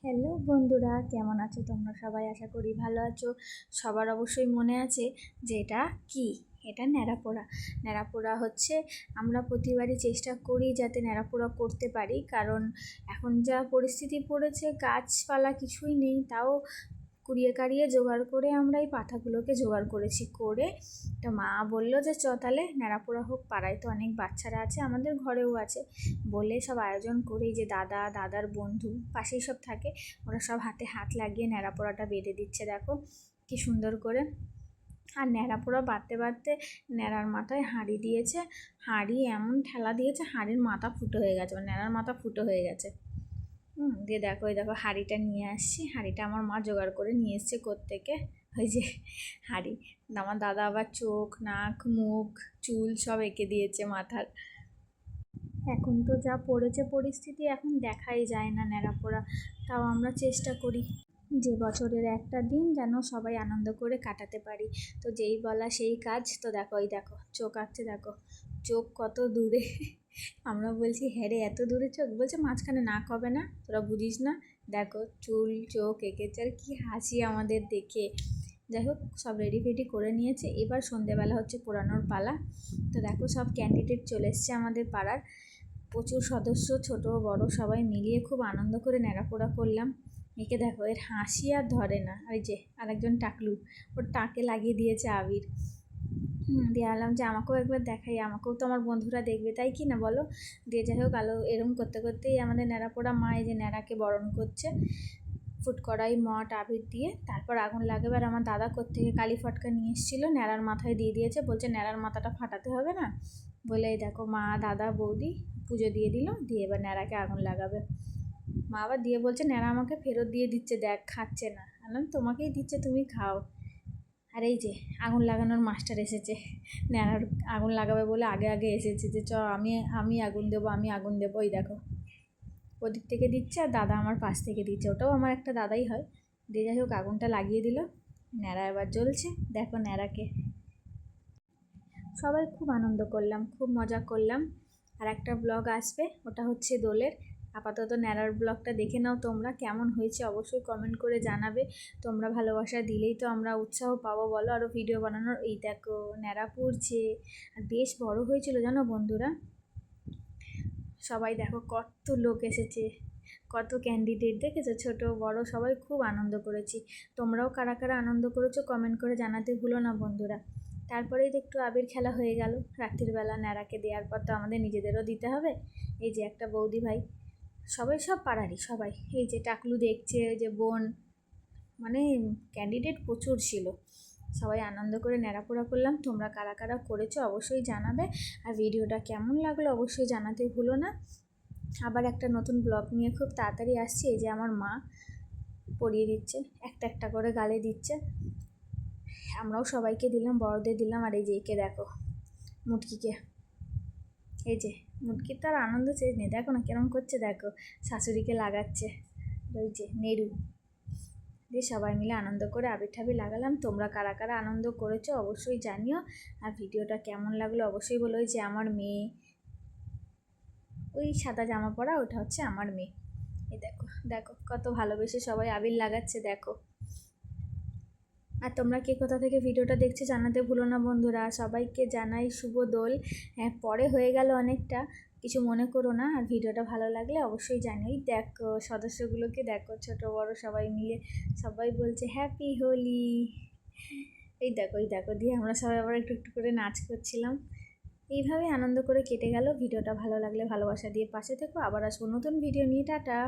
Hello বন্ধুরা, কেমন আছো তোমরা সবাই? আশা করি ভালো আছো। সবার অবশ্যই মনে আছে যে এটা কি, এটা ন্যাড়াপোড়া। ন্যাড়াপোড়া হচ্ছে আমরা প্রতিবারই চেষ্টা করি যাতে ন্যাড়াপোড়া করতে পারি, কারণ এখন যা পরিস্থিতি পড়েছে গাছপালা কিছুই নেই, তাও কুড়িয়ে কাড়িয়ে জোগাড় করে আমরা এই পাতাগুলোকে জোগাড় করেছি। করে তো মা বললো যে তাহলে ন্যাড়াপোড়া হোক, পাড়ায় তো অনেক বাচ্চারা আছে, আমাদের ঘরেও আছে, বলে সব আয়োজন করে যে দাদার বন্ধু পাশেই সব থাকে, ওরা সব হাতে হাত লাগিয়ে ন্যাড়াপোড়াটা বেঁধে দিচ্ছে। দেখো কি সুন্দর করে। আর ন্যাড়াপোড়া বাঁধতে বাঁধতে ন্যাড়ার মাথায় হাঁড়ি দিয়েছে, হাঁড়ি এমন ঠেলা দিয়েছে হাঁড়ির মাথা ফুটো হয়ে গেছে, ন্যাড়ার মাথা ফুটো হয়ে গেছে। দিয়ে দেখো এই দেখো হাঁড়িটা নিয়ে আসছি, হাঁড়িটা আমার মা জোগাড় করে নিয়ে এসছে কোত্থেকে, ওই যে হাঁড়ি। আমার দাদা আবার চোখ নাক মুখ চুল সব এঁকে দিয়েছে মাথার। এখন তো যা পড়েছে পরিস্থিতি, এখন দেখাই যায় না ন্যাড়াপোড়া, তাও আমরা চেষ্টা করি যে বছরের একটা দিন যেন সবাই আনন্দ করে কাটাতে পারি। তো যেই বলা সেই কাজ। তো দেখো এই দেখো চোখ আঁকছে, দেখো চোখ কত দূরে। আমরা বলছি হ্যাঁ রে এত দূরে চোখ, বলছে মাঝখানে নাক হবে না, তোরা বুঝিস না, দেখো চুল চোখ এঁকেছে। আর কি হাসি আমাদের দেখে। যাই হোক সব রেডি ফেডি করে নিয়েছে, এবার সন্ধেবেলা হচ্ছে পোড়ানোর পালা। তো দেখো সব ক্যান্ডিডেট চলে এসছে আমাদের পাড়ার, প্রচুর সদস্য ছোট বড় সবাই মিলিয়ে খুব আনন্দ করে ন্যাড়াপোড়া করলাম। একে দেখো এর হাসি আর ধরে না, ওই যে আরেকজন টাকলু, ওর টাকে লাগিয়ে দিয়েছে আবির। দিয়ে আলাম যে আমাকেও একবার দেখাই, আমাকেও তো আমার বন্ধুরা দেখবে, তাই কি না বলো। দিয়ে যাই হোক আলো এরম করতে করতেই আমাদের ন্যাড়াপোড়া মা এই যে ন্যাড়াকে বরণ করছে ফুটকড়াই মট আবির দিয়ে, তারপর আগুন লাগাবে। আর আমার দাদা কোত্থেকে কালী ফটকা নিয়ে এসেছিলো, ন্যাড়ার মাথায় দিয়ে দিয়েছে, বলছে ন্যাড়ার মাথাটা ফাটাতে হবে না বলে। এই দেখো মা দাদা বৌদি পুজো দিয়ে দিল, দিয়ে এবার ন্যাড়াকে আগুন লাগাবে। মা আবার দিয়ে বলছে ন্যাড়া আমাকে ফেরত দিয়ে দিচ্ছে, দেখ খাচ্ছে না। আনলাম তোমাকেই দিচ্ছে, তুমি খাও। আর এই যে আগুন লাগানোর মাস্টার এসেছে, ন্যাড়ার আগুন লাগাবে বলে আগে আগে এসেছে যে আমি আমি আগুন দেবো, আমি আগুন দেবো। ওই দেখো ওদিক থেকে দিচ্ছে আর দাদা আমার পাশ থেকে দিচ্ছে, ওটাও আমার একটা দাদাই হয়। দিয়ে যাই হোক আগুনটা লাগিয়ে দিল, ন্যাড়া এবার জ্বলছে। দেখো ন্যাড়াকে সবাই খুব আনন্দ করলাম, খুব মজা করলাম। আর একটা ব্লগ আসবে, ওটা হচ্ছে দোলের। আপাতত ন্যাড়ার ব্লগটা দেখে নাও তোমরা, কেমন হয়েছে অবশ্যই কমেন্ট করে জানাবে। তোমরা ভালোবাসা দিলেই তো আমরা উৎসাহ পাবো বলো আরও ভিডিও বানানোর। এই দেখো ন্যাড়া পুড়ছে, আর বেশ বড় হয়েছিল জানো বন্ধুরা। সবাই দেখো কত লোক এসেছে, কত ক্যান্ডিডেট দেখেছো, ছোট বড় সবাই খুব আনন্দ করেছি। তোমরাও কারা কারা আনন্দ করেছো কমেন্ট করে জানাতে ভুলো না বন্ধুরা। তারপরেই তো একটু আবির খেলা হয়ে গেল রাত্রিবেলা, ন্যাড়াকে দেওয়ার পর তো আমাদের নিজেদেরও দিতে হবে। এই যে একটা বৌদি ভাই, সবাই সব পাড়ারই সবাই, এই যে টাকলু দেখছে, ওই যে বোন, মানে ক্যান্ডিডেট প্রচুর ছিল। সবাই আনন্দ করে ন্যাড়াপোড়া করলাম। তোমরা কারা কারা করেছো অবশ্যই জানাবে, আর ভিডিওটা কেমন লাগলো অবশ্যই জানাতে ভুলো না। আবার একটা নতুন ব্লগ নিয়ে খুব তাড়াতাড়ি আসছি। এই যে আমার মা পরিয়ে দিচ্ছে, একটা একটা করে গালে দিচ্ছে, আমরাও সবাইকে দিলাম, বড়দের দিলাম। আর এই যে একে দেখো মুটকিকে, এই যে মুটকির তার আনন্দ শেষ নেই, দেখো না কেরম করছে, দেখো শাশুড়িকে লাগাচ্ছে, ওই যে নেরু। দিয়ে সবাই মিলে আনন্দ করে আবির ঠাবির লাগালাম। তোমরা কারা কারা আনন্দ করেছো অবশ্যই জানিও, আর ভিডিওটা কেমন লাগলো অবশ্যই বলো। ওই যে আমার মেয়ে, ওই সাদা জামা পরা ওটা হচ্ছে আমার মেয়ে। এই দেখো দেখো কত ভালোবেসে সবাই আবির লাগাচ্ছে, দেখো। আর তোমরা কে কোথা থেকে ভিডিওটা দেখছো জানাতে ভুলো না বন্ধুরা। সবাইকে জানাই শুভ দোল। হ্যাঁ পরে হয়ে গেল অনেকটা, কিছু মনে করো না। আর ভিডিওটা ভালো লাগলে অবশ্যই জানাই। দেখো সদস্যগুলোকে দেখো, ছোট বড় সবাই মিলে সবাই বলছে হ্যাপি হোলি। এই দেখো দিয়ে আমরা সবাই আবার একটু একটু করে নাচ করছিলাম। এইভাবে আনন্দ করে কেটে গেল। ভিডিওটা ভালো লাগলে ভালোবাসা দিয়ে পাশে থেকো, আবার আসবো নতুন ভিডিও নিয়ে। টাটা।